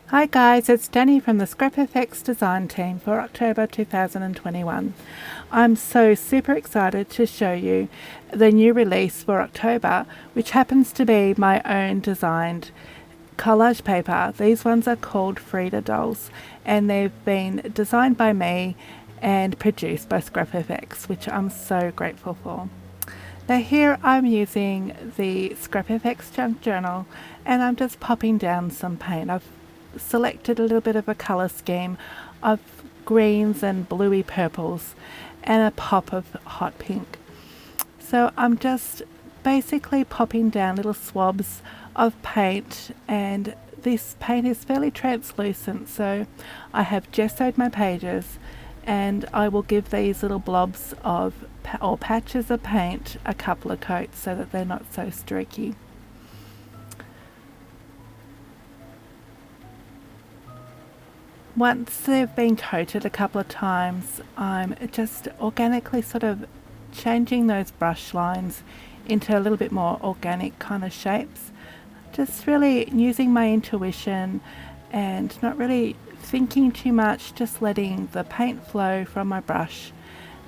Hi guys, it's Dannii from the ScrapFx design team for October 2021. I'm so super excited to show you the new release for October, which happens to be my own designed collage paper. These ones are called Frida Dolls and they've been designed by me and produced by ScrapFx, which I'm so grateful for. Now here I'm using the ScrapFx junk journal and I'm just popping down some paint. I've selected a little bit of a colour scheme of greens and bluey purples and a pop of hot pink. So I'm just basically popping down little swabs of paint, and this paint is fairly translucent, so I have gessoed my pages and I will give these little blobs of or patches of paint a couple of coats so that they're not so streaky. Once they've been coated a couple of times, I'm just organically sort of changing those brush lines into a little bit more organic kind of shapes. Just really using my intuition and not really thinking too much, just letting the paint flow from my brush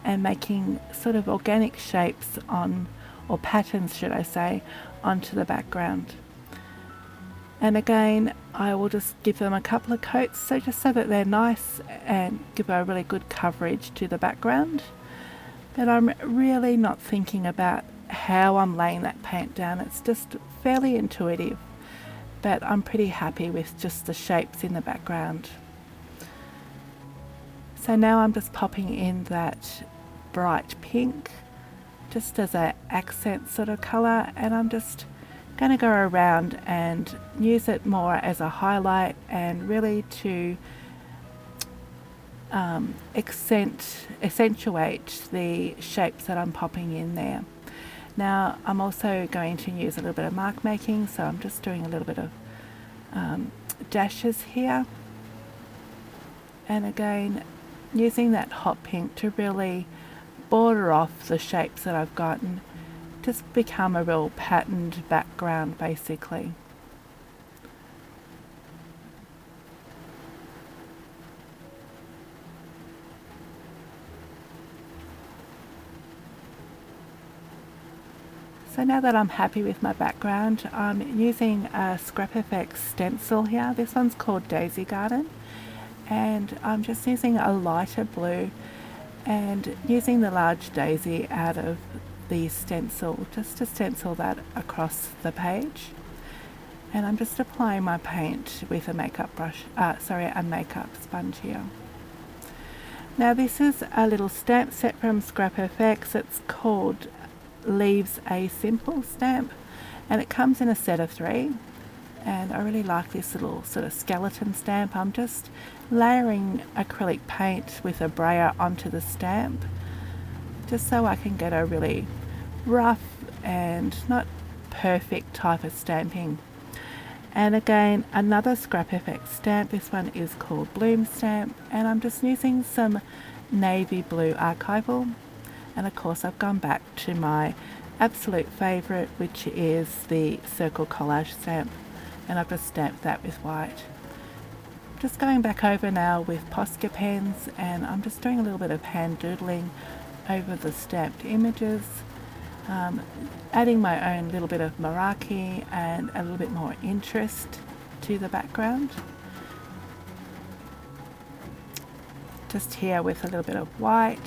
and making sort of organic shapes on, or patterns should I say, onto the background. And again, I will just give them a couple of coats, so just so that they're nice and give a really good coverage to the background. But I'm really not thinking about how I'm laying that paint down. It's just fairly intuitive, but I'm pretty happy with just the shapes in the background. So now I'm just popping in that bright pink, just as an accent sort of colour, and I'm just going to go around and use it more as a highlight and really to accentuate the shapes that I'm popping in there. Now I'm also going to use a little bit of mark making, so I'm just doing a little bit of dashes here, and again using that hot pink to really border off the shapes that I've gotten. Just become a real patterned background basically. So now that I'm happy with my background, I'm using a ScrapFx stencil here. This one's called Daisy Garden, and I'm just using a lighter blue and using the large daisy out of the stencil just to stencil that across the page. And I'm just applying my paint with a makeup brush, a makeup sponge here. Now this is a little stamp set from ScrapFx. It's called Leaves a Simple stamp, and it comes in a set of 3, and I really like this little sort of skeleton stamp. I'm just layering acrylic paint with a brayer onto the stamp just so I can get a really rough and not perfect type of stamping. And again, another ScrapFx stamp. This one is called Bloom Stamp, and I'm just using some navy blue archival, and of course I've gone back to my absolute favourite, which is the circle collage stamp, and I've just stamped that with white. Just going back over now with Posca pens, and I'm just doing a little bit of hand doodling over the stamped images, adding my own little bit of Meraki and a little bit more interest to the background. Just here with a little bit of white.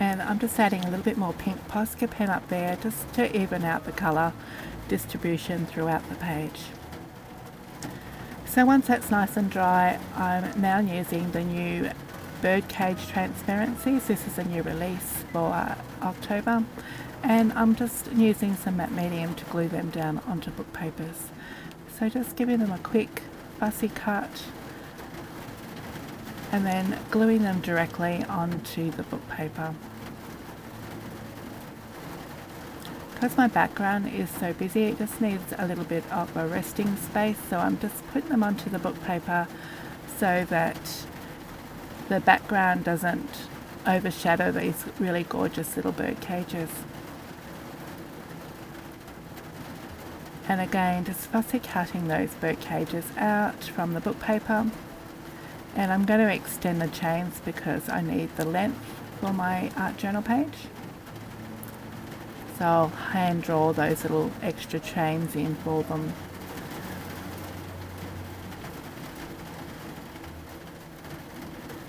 And I'm just adding a little bit more pink Posca pen up there just to even out the colour distribution throughout the page. So once that's nice and dry, I'm now using the new Birdcage transparencies. This is a new release for October, and I'm just using some matte medium to glue them down onto book papers. So just giving them a quick fussy cut and then gluing them directly onto the book paper. Because my background is so busy, it just needs a little bit of a resting space, so I'm just putting them onto the book paper so that the background doesn't overshadow these really gorgeous little bird cages. And again, just fussy cutting those bird cages out from the book paper. And I'm going to extend the chains because I need the length for my art journal page. So I'll hand draw those little extra chains in for them.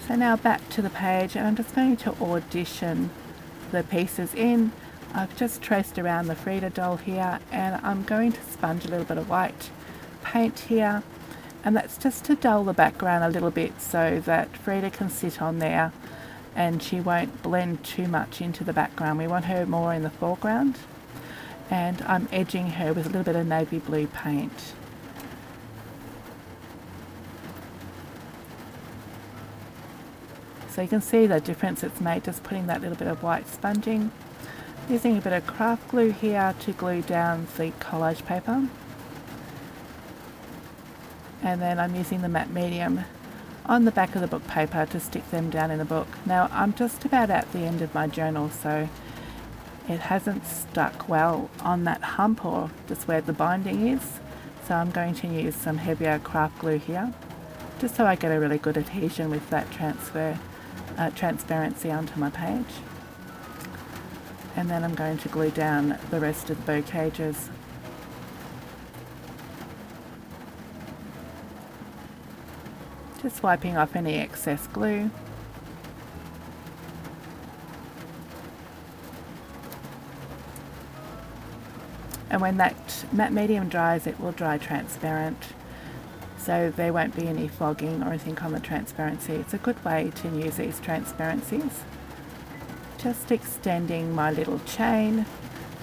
So now back to the page, and I'm just going to audition the pieces in. I've just traced around the Frida doll here, and I'm going to sponge a little bit of white paint here, and that's just to dull the background a little bit so that Frida can sit on there and she won't blend too much into the background. We want her more in the foreground, and I'm edging her with a little bit of navy blue paint. So you can see the difference it's made just putting that little bit of white sponging. Using a bit of craft glue here to glue down the collage paper. And then I'm using the matte medium on the back of the book paper to stick them down in the book. Now I'm just about at the end of my journal, so it hasn't stuck well on that hump or just where the binding is. So I'm going to use some heavier craft glue here, just so I get a really good adhesion with that transparency onto my page. And then I'm going to glue down the rest of the bird cages. Just wiping off any excess glue. And when that matte medium dries, it will dry transparent, so there won't be any fogging or anything on the transparency. It's a good way to use these transparencies. Just extending my little chain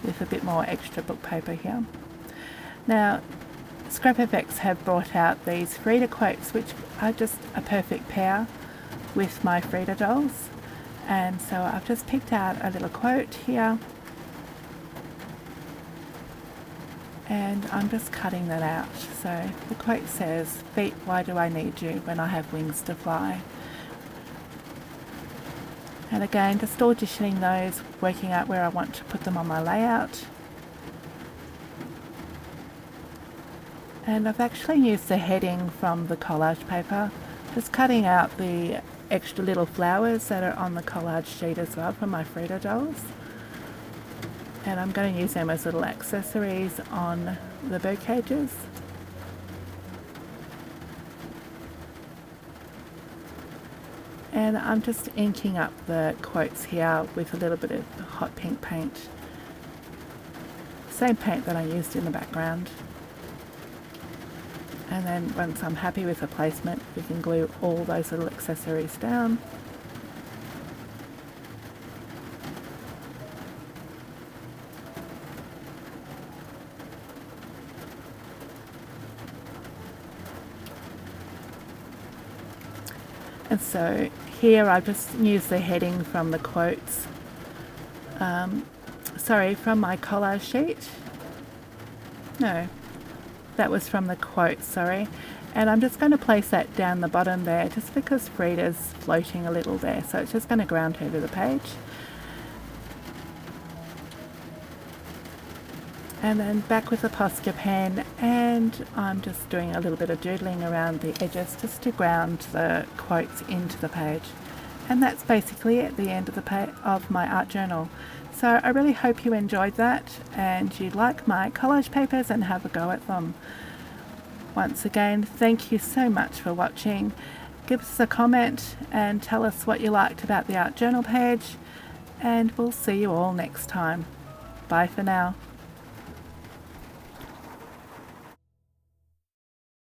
with a bit more extra book paper here. Now, ScrapFx have brought out these Frida quotes, which are just a perfect pair with my Frida dolls. And so I've just picked out a little quote here, and I'm just cutting that out. So the quote says, "Feet, why do I need you when I have wings to fly?" And again, just auditioning those, working out where I want to put them on my layout. And I've actually used the heading from the collage paper, just cutting out the extra little flowers that are on the collage sheet as well from my Frida dolls. And I'm going to use them as little accessories on the bird cages. And I'm just inking up the quotes here with a little bit of hot pink paint. Same paint that I used in the background. And then once I'm happy with the placement, we can glue all those little accessories down. And so here I've just used the heading from the quotes, from my collage sheet. No, that was from the quotes, sorry. And I'm just going to place that down the bottom there, just because Frida's floating a little there, so it's just going to ground her to the page. And then back with the Posca pen, and I'm just doing a little bit of doodling around the edges just to ground the quotes into the page. And that's basically at the end of of my art journal. So I really hope you enjoyed that and you like my collage papers and have a go at them. Once again, thank you so much for watching. Give us a comment and tell us what you liked about the art journal page, and we'll see you all next time. Bye for now.